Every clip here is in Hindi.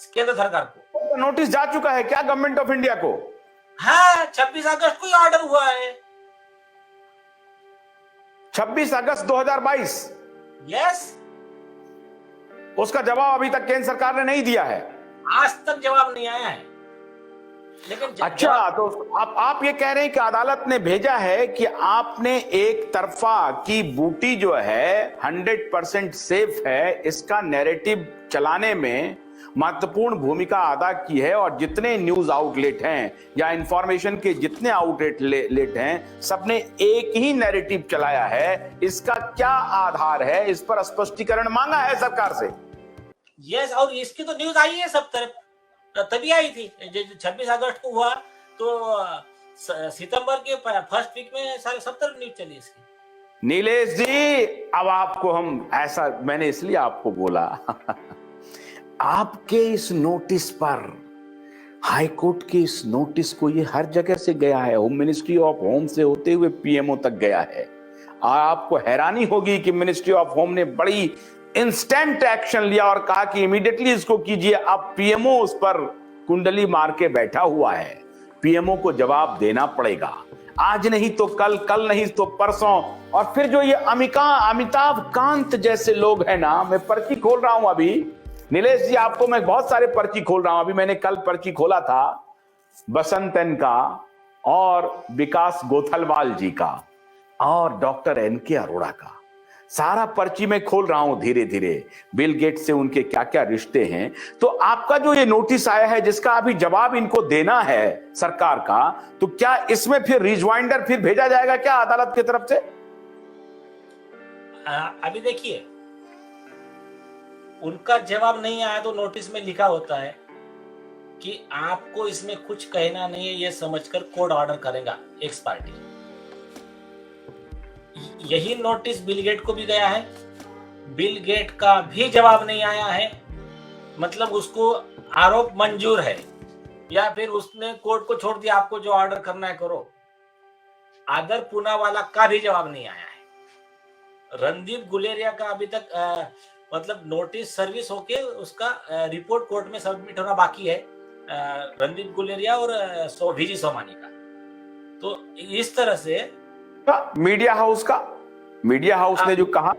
केंद्र सरकार को। नोटिस जा चुका है क्या गवर्नमेंट ऑफ इंडिया को? हाँ, 26 अगस्त को ही ऑर्डर हुआ है। 26 अगस्त 2022। यस। उसका जवाब अभी तक केंद्र सरकार ने नहीं दिया है। आज तक जवाब नहीं आया है। लेकिन अच्छा, तो आप ये कह रहे हैं कि अदालत ने भेजा है कि आपने एक तरफा की बूटी जो है 100% सेफ है, इसका नैरेटिव चलाने में महत्वपूर्ण भूमिका अदा की है, और जितने न्यूज आउटलेट हैं या इंफॉर्मेशन के जितने आउटलेट हैं, सबने एक ही नैरेटिव चलाया है। इसका क्या आधार है? इस पर स्पष्टीकरण मांगा है सरकार से। यस, और इसकी तो न्यूज आई है सब तरफ, तभी आई थी। 26 अगस्त को हुआ तो सितंबर के फर्स्ट वीक में सारे सब तरफ न्यूज चली इसकी। नीलेश जी, अब आपको हम ऐसा, मैंने इसलिए आपको बोला आपके इस नोटिस पर, हाई कोर्ट के इस नोटिस को, ये हर जगह से गया है, होम मिनिस्ट्री ऑफ होम से होते हुए पीएमओ तक गया है। आपको हैरानी होगी कि मिनिस्ट्री ऑफ होम ने बड़ी इंस्टेंट एक्शन लिया और कहा कि इमीडिएटली इसको कीजिए। अब पीएमओ उस पर कुंडली मार के बैठा हुआ है। पीएमओ को जवाब देना पड़ेगा, आज नहीं तो कल, कल नहीं तो परसों। और फिर जो ये अमिताभ कांत जैसे लोग हैं ना, मैं पर्ची खोल रहा हूं अभी, नीलेश जी आपको मैं बहुत सारे पर्ची खोल रहा हूं अभी। मैंने कल पर्ची खोला था बसंत एन का और विकास गोथलवाल जी का और डॉक्टर एनके अरोड़ा का। सारा पर्ची में खोल रहा हूं धीरे धीरे, बिल गेट्स से उनके क्या क्या रिश्ते हैं। तो आपका जो ये नोटिस आया है जिसका अभी जवाब इनको देना है सरकार का, तो क्या इसमें फिर रिजवाइंडर फिर भेजा जाएगा क्या अदालत की तरफ से? अभी देखिए, उनका जवाब नहीं आया तो नोटिस में लिखा होता है कि आपको इसमें कुछ कहना नहीं है, ये समझकर कोर्ट ऑर्डर करेगा एक्स पार्टी। यही नोटिस बिल गेट को भी गया है, बिल गेट का भी जवाब नहीं आया है। मतलब उसको आरोप मंजूर है या फिर उसने कोर्ट को छोड़ दिया, आपको जो ऑर्डर करना है करो। आदर पूनावाला का भी जवाब नहीं आया है। रणदीप गुलेरिया का अभी तक मतलब नोटिस सर्विस होके उसका रिपोर्ट कोर्ट में सबमिट होना बाकी है, रणदीप गुलेरिया और वीजी सोमानी का। तो इस तरह से मीडिया हाउस ने जो कहा,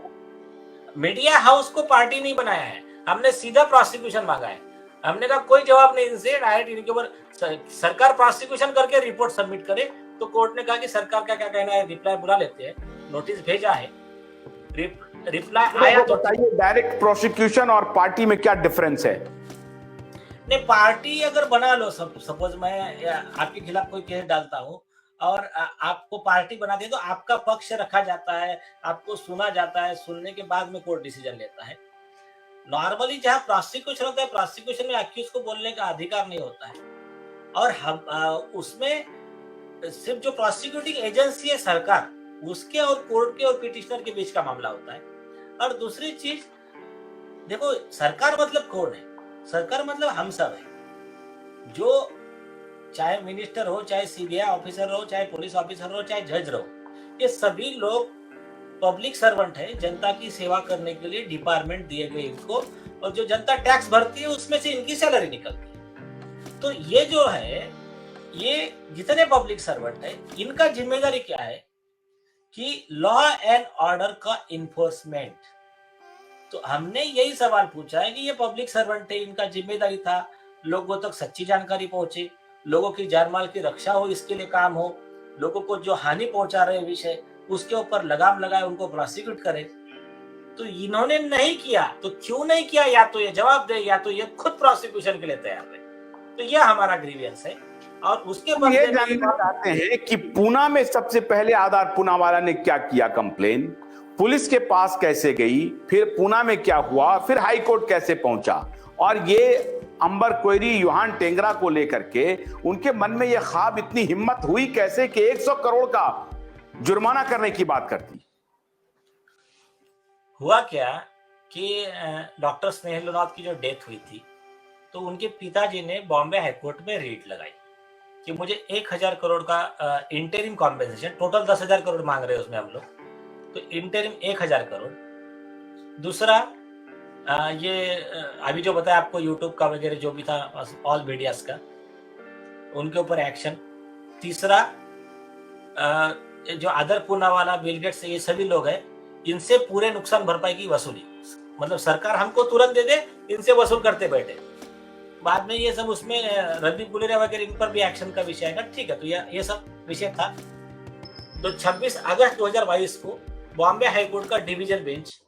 मीडिया हाउस को पार्टी नहीं बनाया है, हमने सीधा प्रोसिक्यूशन मांगा है। हमने कहा कोई जवाब नहीं इनसे, डायरेक्ट इनके ऊपर सरकार प्रोसिक्यूशन करके रिपोर्ट सबमिट करे। तो कोर्ट ने कहा कि सरकार का क्या कहना है, रिप्लाई बुला लेते हैं। नोटिस भेजा है, रिप्लाई आया तो बताइए डायरेक्ट प्रोसिक्यूशन और पार्टी में क्या डिफरेंस है? नहीं, पार्टी अगर बना लो, सपोज मैं आपके खिलाफ कोई केस डालता हूँ और आपको पार्टी बना दे तो आपका पक्ष रखा जाता है, आपको सुना जाता है, सुनने के बाद में कोर्ट डिसीजन लेता है। नॉर्मली जहां प्रोसिक्यूशन होता है, प्रोसिक्यूशन में अक्यूज को बोलने का अधिकार नहीं होता है, और हम उसमें सिर्फ जो प्रोसिक्यूटिंग एजेंसी है सरकार, उसके और कोर्ट के और पिटिशनर के बीच का मामला होता है। और दूसरी चीज देखो, सरकार मतलब कौन है? सरकार मतलब हम सब है, जो चाहे मिनिस्टर हो, चाहे सीबीआई ऑफिसर हो, चाहे पुलिस ऑफिसर हो, चाहे जज रहो, ये सभी लोग पब्लिक सर्वेंट है, जनता की सेवा करने के लिए डिपार्टमेंट दिए गए इनको, और जो जनता टैक्स भरती है उसमें से इनकी सैलरी निकलती है। तो ये जो है, ये जितने पब्लिक सर्वेंट है, इनका जिम्मेदारी क्या है कि लॉ एंड ऑर्डर का इन्फोर्समेंट। तो हमने यही सवाल पूछा है कि ये पब्लिक सर्वेंट है, इनका जिम्मेदारी था लोगों तक सच्ची जानकारी पहुंचे, लोगों की जान माल की रक्षा हो, इसके लिए काम हो, लोगों को जो हानि पहुंचा रहे विषय उसके ऊपर लगाम लगाए, उनको प्रोसिक्यूट करे। तो इन्होंने नहीं किया, तो क्यों नहीं किया? या तो ये जवाब दे, या तो ये खुद प्रोसिक्यूशन के लिए तैयार है। तो ये हमारा ग्रीवियंस है। और उसके बाद ये जानना चाहते हैं कि पूना में सबसे पहले आधार पूनावाला ने क्या किया, कंप्लेन पुलिस के पास कैसे गई, फिर पूना में क्या हुआ, फिर हाई कोर्ट कैसे पहुंचा, और ये अंबर क्वेरी यूहान टेंगरा को लेकर के उनके मन में यह ख्वाब, इतनी हिम्मत हुई कैसे कि 100 करोड़ का जुर्माना करने की बात करती? हुआ क्या कि डॉक्टर स्नेहल लोनाथ की जो डेथ हुई थी, तो उनके पिताजी ने बॉम्बे हाईकोर्ट में रीट लगाई कि मुझे 1000 करोड़ का इंटरिम कॉम्पेंसेशन, टोटल 10,000 करोड़ मांग रहे हैं उसमें हम लोग, तो इंटरिम 1000 करोड़। दूसरा अभी जो बताया आपको यूट्यूब का वगैरह जो भी था ऑल मीडियाज का, उनके ऊपर एक्शन। तीसरा जो अदर पूनावाला, बिल गेट्स, ये सभी लोग हैं, इनसे पूरे नुकसान भरपाई की वसूली, मतलब सरकार हमको तुरंत दे दे, इनसे वसूल करते बैठे। बाद में ये सब उसमें रणदीप गुलेरिया वगैरह इन पर भी एक्शन का विषय आएगा, ठीक है। तो ये सब विषय था। तो 26 अगस्त 2022 को बॉम्बे हाईकोर्ट का डिवीजन बेंच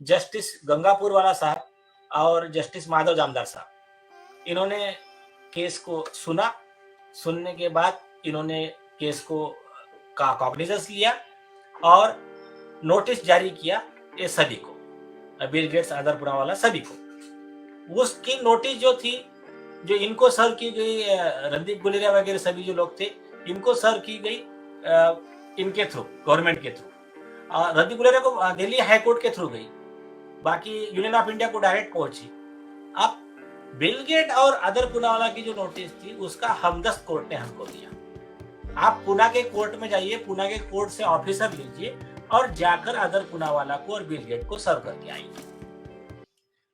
जस्टिस गंगापुरवाला साहब और जस्टिस माधव जामदार साहब, इन्होंने केस को सुना। सुनने के बाद इन्होंने केस को का कॉग्निजेंस लिया और नोटिस जारी किया ये सभी को, बिल गेट्स, अदर पूनावाला सभी को। उसकी नोटिस जो थी, जो इनको सर्व की गई, रणदीप गुलेरिया वगैरह सभी जो लोग थे, इनको सर्व की गई इनके थ्रू, गवर्नमेंट के थ्रू। रणदीप गुलेरिया को दिल्ली हाईकोर्ट के थ्रू गई, बाकी यूनियन ऑफ इंडिया को डायरेक्ट पहुंची। अब बिल गेट और अदर पूनावाला की जो नोटिस थी, उसका हमदस्त कोर्ट ने हमको दिया। आप पुणे के कोर्ट में जाइए, पुणे के कोर्ट से ऑफिसर लीजिए और जाकर अदर पूनावाला को और बिल गेट को सर्व करके आइए।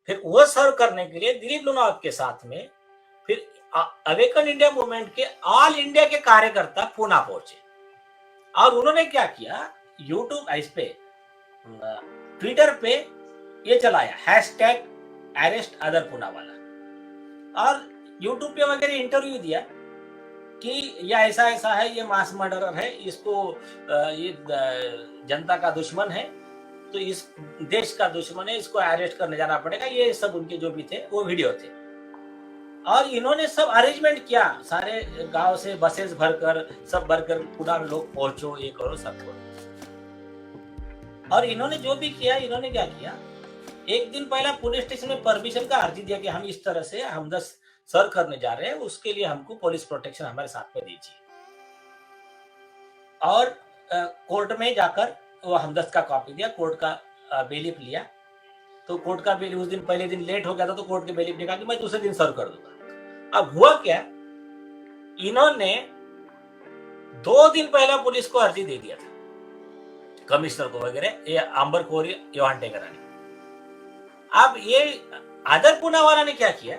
फिर वो सर्व करने के लिए दिलीप लोनावत के साथ में फिर अवेकन इंडिया मूवमेंट के ऑल इंडिया के कार्यकर्ता पुणे पहुंचे और उन्होंने क्या किया, यूट्यूब, इस पे ट्विटर पे ये चलाया हैशटैग अरेस्ट अदर पूनावाला, और यूट्यूब पे वगैरह इंटरव्यू दिया कि ये ऐसा ऐसा है, ये मास मर्डरर है, इसको ये जनता का दुश्मन है, तो इस देश का दुश्मन है, इसको अरेस्ट करने जाना पड़ेगा। ये सब उनके जो भी थे वो वीडियो थे, और इन्होंने सब अरेंजमेंट किया, सारे गांव से बसेस भरकर, सब भरकर पुणे में लोग पहुंचो, ये करो, सब करो। और इन्होंने जो भी किया, इन्होंने क्या किया, एक दिन पहला पुलिस स्टेशन में परमिशन का अर्जी दिया कि हम इस तरह से हमदस्त सर्व करने जा रहे हैं, उसके लिए हमको पुलिस प्रोटेक्शन हमारे साथ में दीजिए। और कोर्ट में जाकर वो हमदस्त का कॉपी दिया, कोर्ट का बेलिफ लिया। तो कोर्ट का बेलिफ उस दिन, पहले दिन लेट हो गया था, तो कोर्ट के बेलिफ ने कहा कि मैं दूसरे दिन सर्व कर दूंगा। अब हुआ क्या, इन्होंने 2 दिन पहले पुलिस को अर्जी दे दिया था, कमिश्नर को वगैरह, ये अंबर कोरी, योहान टेगरा ने। अब ये अदर पूनावाला ने क्या किया,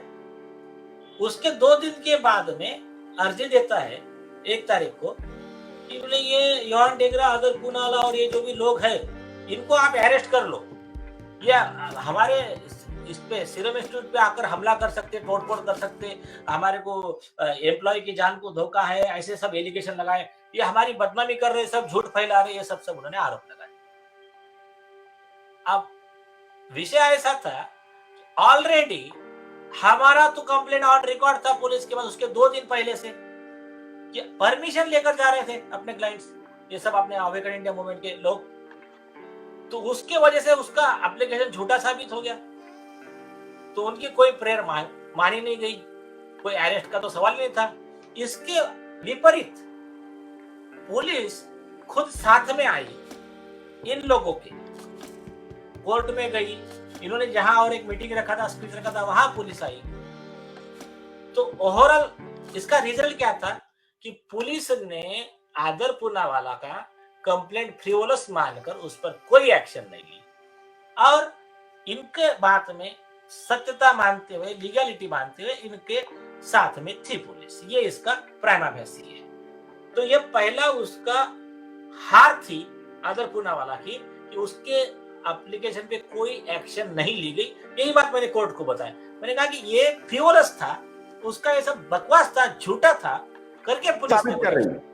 उसके 2 दिन के बाद में अर्जी देता है 1 तारीख को कि बोले ये योहान टेगरा, अदर पूनावाला और ये जो भी लोग हैं, इनको आप अरेस्ट कर लो, या हमारे इस पे सीरम इंस्टीट्यूट पे आकर हमला कर सकते, तोड़फोड़ कर सकते, हमारे को एम्प्लॉय की जान को धोखा है, ऐसे सब एलिगेशन लगाए, ये हमारी बदनामी कर रहे, सब झूठ फैला रहे, ये सब उन्होंने आरोप लगाए। अब विषय ऐसा था, ऑलरेडी हमारा तो कंप्लेंट ऑन रिकॉर्ड था पुलिस के पास उसके 2 दिन पहले से, कि परमिशन लेकर जा रहे थे अपने क्लाइंट्स, ये सब अपने अवेकन इंडिया मूवमेंट के लोग, तो उसके वजह से उसका एप्लीकेशन झूठा साबित हो गया। तो उनकी कोई प्रेयर मानी नहीं गई, कोई अरेस्ट का तो सवाल नहीं था। इसके विपरीत पुलिस खुद साथ में आई, इन लोगों के कोर्ट में गई, इन्होंने जहां और एक मीटिंग रखा था, स्पीच रखा था, वहां पुलिस आई। तो ओवरऑल इसका रिजल्ट क्या था कि पुलिस ने अदर पूनावाला का कंप्लेंट फ्रीवोलस मानकर उस पर कोई एक्शन नहीं ली, और इनके बात में सत्यता मानते हुए, लीगलिटी मानते हुए इनके साथ में थी पुलिस। ये इसका प्राइमा फेसी है। तो ये पहला उसका हार थी अदर पूनावाला की, कि उसके एप्लीकेशन पे कोई एक्शन नहीं ली गई। यही बात मैंने कोर्ट को बताया, मैंने कहा कि ये फ्रीवोलस था, उसका ये सब बकवास था, झूठा था करके पुलिस साबित कर रही है।